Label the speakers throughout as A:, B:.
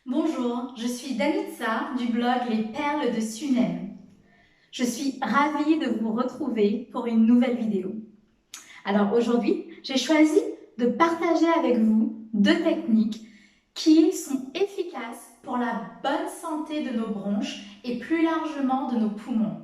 A: Bonjour, je suis Danitza du blog Les Perles de Sunem. Je suis ravie de vous retrouver pour une nouvelle vidéo. Alors aujourd'hui, j'ai choisi de partager avec vous deux techniques qui sont efficaces pour la bonne santé de nos bronches et plus largement de nos poumons.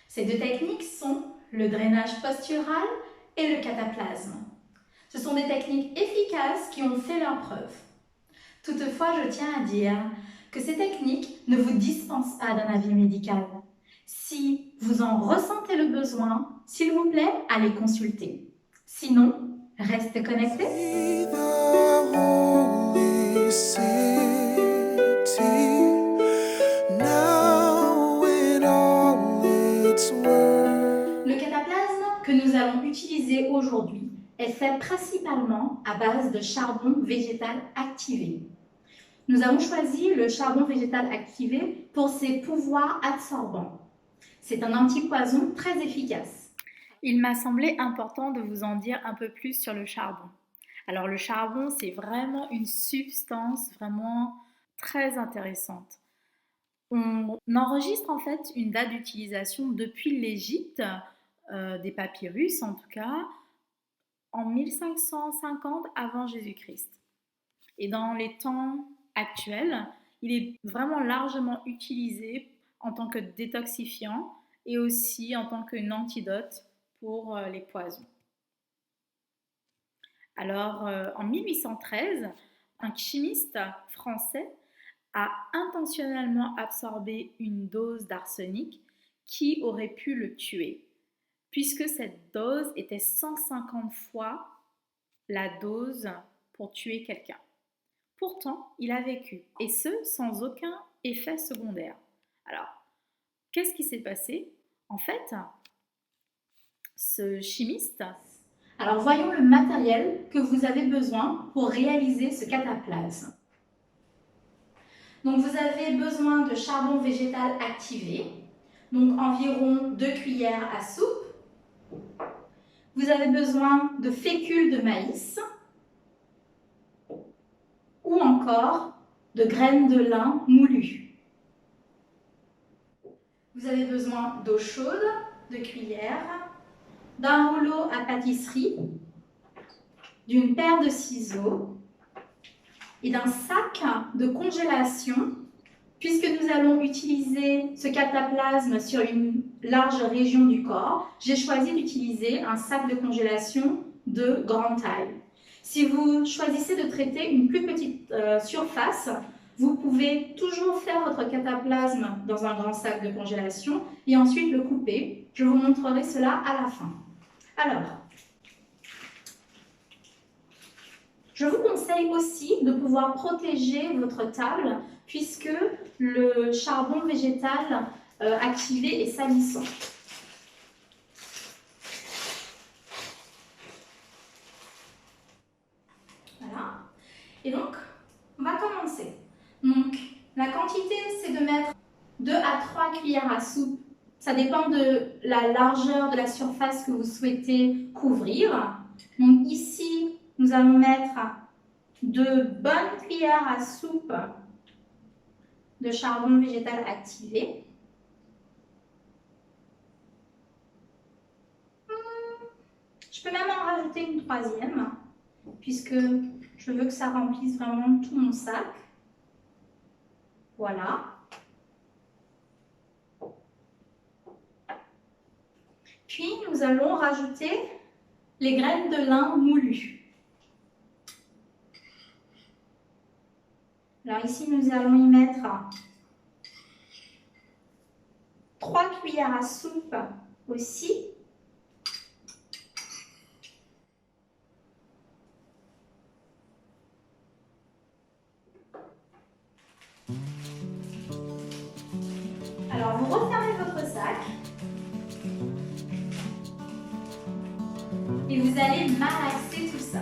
A: Ces deux techniques sont le drainage postural et le cataplasme. Ce sont des techniques efficaces qui ont fait leurs preuves. Toutefois, je tiens à dire que ces techniques ne vous dispensent pas d'un avis médical. Si vous en ressentez le besoin, s'il vous plaît, allez consulter. Sinon, restez connectés. Le cataplasme que nous allons utiliser aujourd'hui est fait principalement à base de charbon végétal activé. Nous avons choisi le charbon végétal activé pour ses pouvoirs absorbants. C'est un antipoison très efficace.
B: Il m'a semblé important de vous en dire un peu plus sur le charbon. Alors le charbon, c'est vraiment une substance vraiment très intéressante. On enregistre en fait une date d'utilisation depuis l'Égypte, des papyrus en tout cas, en 1550 avant Jésus-Christ. Et dans les temps actuels, il est vraiment largement utilisé en tant que détoxifiant et aussi en tant qu'un antidote pour les poisons. Alors, en 1813, un chimiste français a intentionnellement absorbé une dose d'arsenic qui aurait pu le tuer, puisque cette dose était 150 fois la dose pour tuer quelqu'un. Pourtant, il a vécu, et ce, sans aucun effet secondaire. Alors, qu'est-ce qui s'est passé? En fait, ce chimiste...
A: Alors, voyons le matériel que vous avez besoin pour réaliser ce cataplasme. Donc, vous avez besoin de charbon végétal activé, donc environ 2 cuillères à soupe. Vous avez besoin de fécule de maïs ou encore de graines de lin moulues. Vous avez besoin d'eau chaude, de cuillères, d'un rouleau à pâtisserie, d'une paire de ciseaux et d'un sac de congélation, puisque nous allons utiliser ce cataplasme sur une large région du corps. J'ai choisi d'utiliser un sac de congélation de grande taille. Si vous choisissez de traiter une plus petite surface, vous pouvez toujours faire votre cataplasme dans un grand sac de congélation et ensuite le couper. Je vous montrerai cela à la fin. Alors, je vous conseille aussi de pouvoir protéger votre table puisque le charbon végétal activé est salissant. Voilà. Et donc, on va commencer. Donc, la quantité, c'est de mettre 2 à 3 cuillères à soupe. Ça dépend de la largeur de la surface que vous souhaitez couvrir. Donc ici, nous allons mettre 2 bonnes cuillères à soupe de charbon végétal activé. Je peux même en rajouter une troisième, puisque je veux que ça remplisse vraiment tout mon sac. Voilà. Puis, nous allons rajouter les graines de lin moulues. Alors ici, nous allons y mettre 3 cuillères à soupe aussi. Alors, vous refermez votre sac et vous allez malaxer tout ça.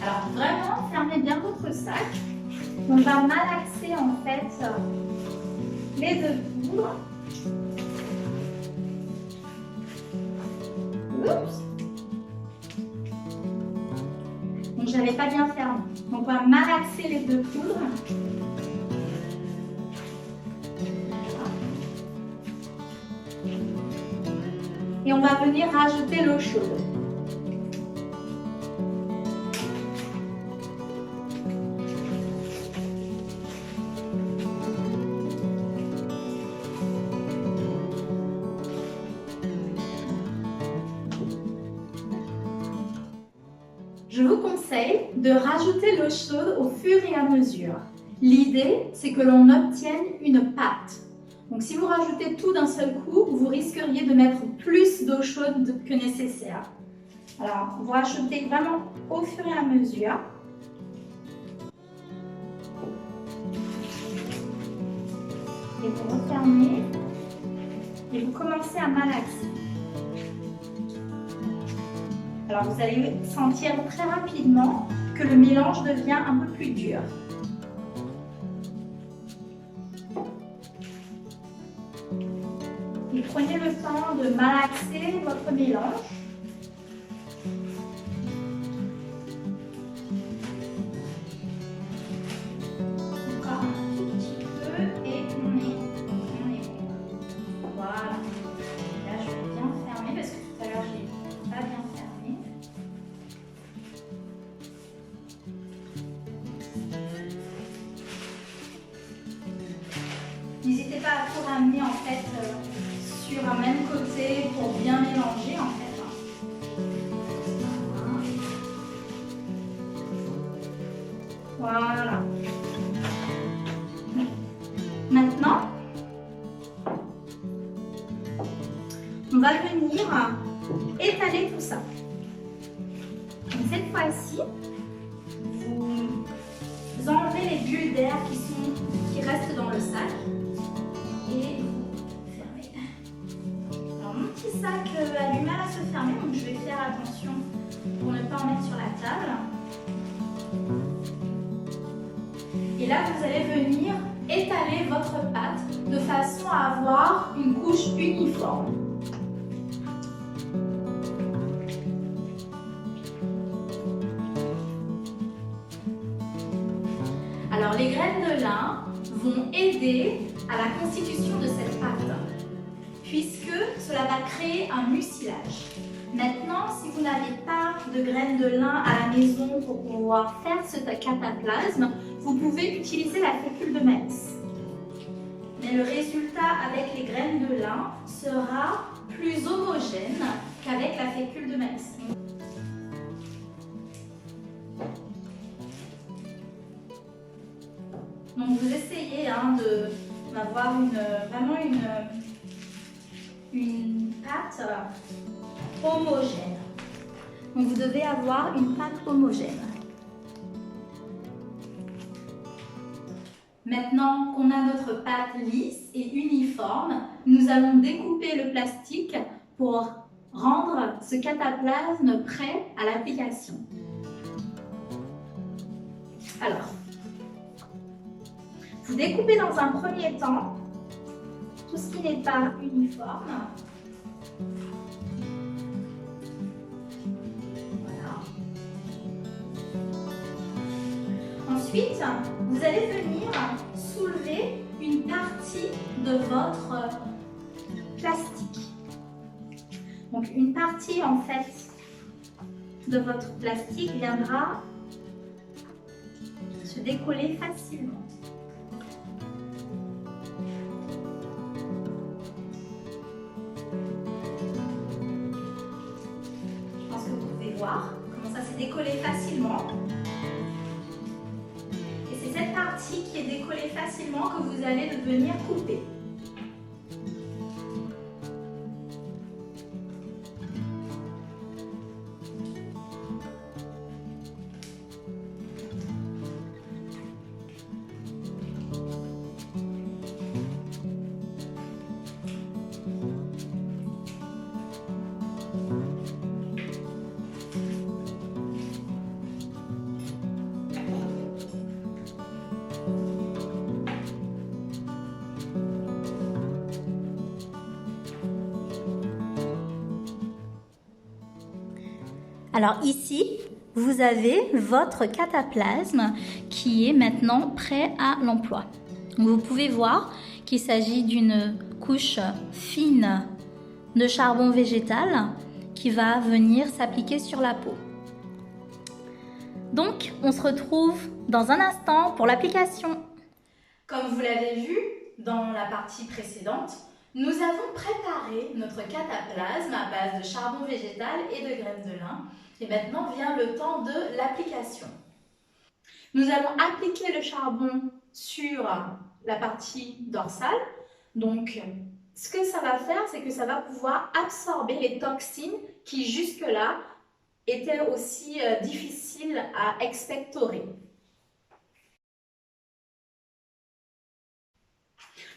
A: Alors, vraiment, fermez bien votre sac. On va malaxer en fait les deux poudres. Oups. Donc, j'avais pas bien fermé. Donc, on va malaxer les deux poudres. et on va venir rajouter l'eau chaude. Je vous conseille de rajouter l'eau chaude au fur et à mesure. L'idée, c'est que l'on obtienne une pâte. Donc si vous rajoutez tout d'un seul coup, vous risqueriez de mettre plus d'eau chaude que nécessaire. Alors, vous rajoutez vraiment au fur et à mesure. Et vous refermez et vous commencez à malaxer. Alors vous allez sentir très rapidement que le mélange devient un peu plus dur. Et prenez le temps de malaxer votre mélange. Encore un tout petit peu et on est bon. Voilà. Là je vais bien fermer parce que tout à l'heure j'ai pas bien fermé. N'hésitez pas à tout ramener en fait sur un même côté pour bien mélanger en fait. Voilà. Maintenant, on va venir étaler tout ça. Donc cette fois-ci, vous enlevez les bulles d'air qui restent dans le sac et vous fermez. Alors mon petit sac a du mal à se fermer, donc je vais faire attention pour ne pas en mettre sur la table. Et là, vous allez venir étaler votre pâte de façon à avoir une couche uniforme. Alors, les graines de lin vont aider à la constitution de cette pâte, puisque cela va créer un mucilage. Maintenant, si vous n'avez pas de graines de lin à la maison pour pouvoir faire ce cataplasme, vous pouvez utiliser la fécule de maïs. Mais le résultat avec les graines de lin sera plus homogène qu'avec la fécule de maïs. Donc vous essayez d'avoir vraiment une pâte homogène. Donc vous devez avoir une pâte homogène. Maintenant qu'on a notre pâte lisse et uniforme, nous allons découper le plastique pour rendre ce cataplasme prêt à l'application. Alors, vous découpez dans un premier temps tout ce qui n'est pas uniforme. Voilà. Ensuite, vous allez venir soulever une partie de votre plastique. Donc une partie en fait de votre plastique viendra se décoller facilement. Je pense que vous pouvez voir comment ça s'est décollé facilement. Et c'est cette partie qui est décollée facilement que vous allez venir couper. Alors ici, vous avez votre cataplasme qui est maintenant prêt à l'emploi. Vous pouvez voir qu'il s'agit d'une couche fine de charbon végétal qui va venir s'appliquer sur la peau. Donc, on se retrouve dans un instant pour l'application. Comme vous l'avez vu dans la partie précédente, nous avons préparé notre cataplasme à base de charbon végétal et de graines de lin. Et maintenant vient le temps de l'application. Nous allons appliquer le charbon sur la partie dorsale. Donc, ce que ça va faire, c'est que ça va pouvoir absorber les toxines qui jusque-là étaient aussi difficiles à expectorer.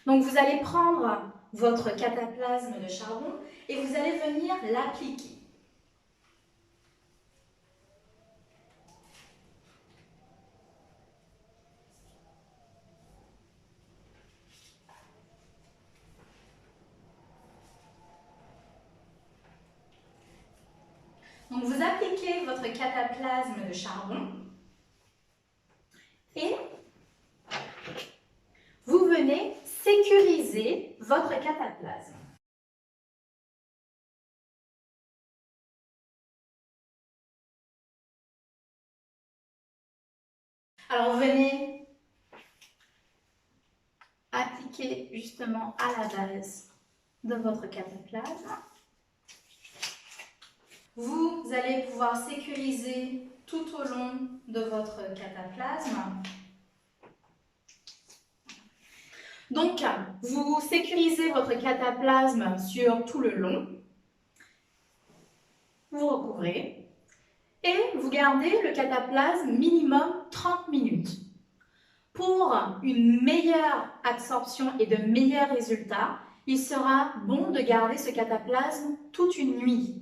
A: Donc, vous allez prendre votre cataplasme de charbon et vous allez venir l'appliquer. Donc, vous appliquez votre cataplasme de charbon et vous venez sécuriser votre cataplasme. Alors, vous venez appliquer justement à la base de votre cataplasme. Vous allez pouvoir sécuriser tout au long de votre cataplasme. Donc, vous sécurisez votre cataplasme sur tout le long. Vous recouvrez et vous gardez le cataplasme minimum 30 minutes. Pour une meilleure absorption et de meilleurs résultats, il sera bon de garder ce cataplasme toute une nuit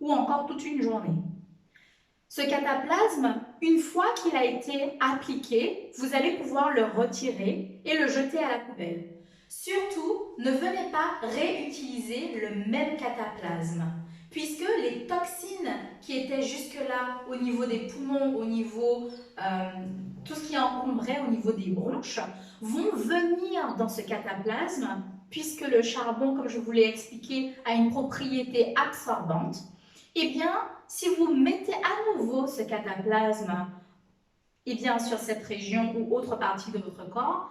A: ou encore toute une journée. Ce cataplasme, une fois qu'il a été appliqué, vous allez pouvoir le retirer et le jeter à la poubelle. Surtout, ne venez pas réutiliser le même cataplasme, puisque les toxines qui étaient jusque-là au niveau des poumons, au niveau tout ce qui encombrait au niveau des bronches, vont venir dans ce cataplasme, puisque le charbon, comme je vous l'ai expliqué, a une propriété absorbante. Eh bien, si vous mettez à nouveau ce cataplasme sur cette région ou autre partie de votre corps,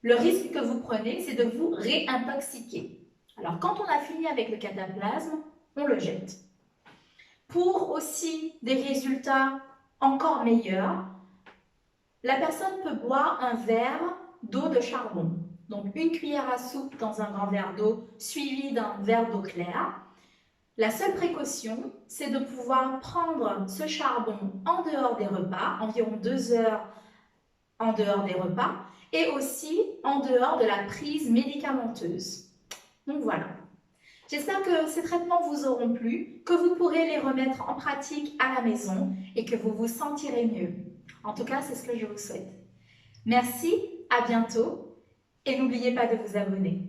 A: le risque que vous prenez, c'est de vous réintoxiquer. Alors, quand on a fini avec le cataplasme, on le jette. Pour aussi des résultats encore meilleurs, la personne peut boire un verre d'eau de charbon. Donc, une cuillère à soupe dans un grand verre d'eau, suivi d'un verre d'eau claire. La seule précaution, c'est de pouvoir prendre ce charbon en dehors des repas, environ 2 heures en dehors des repas, et aussi en dehors de la prise médicamenteuse. Donc voilà. J'espère que ces traitements vous auront plu, que vous pourrez les remettre en pratique à la maison et que vous vous sentirez mieux. En tout cas, c'est ce que je vous souhaite. Merci, à bientôt et n'oubliez pas de vous abonner.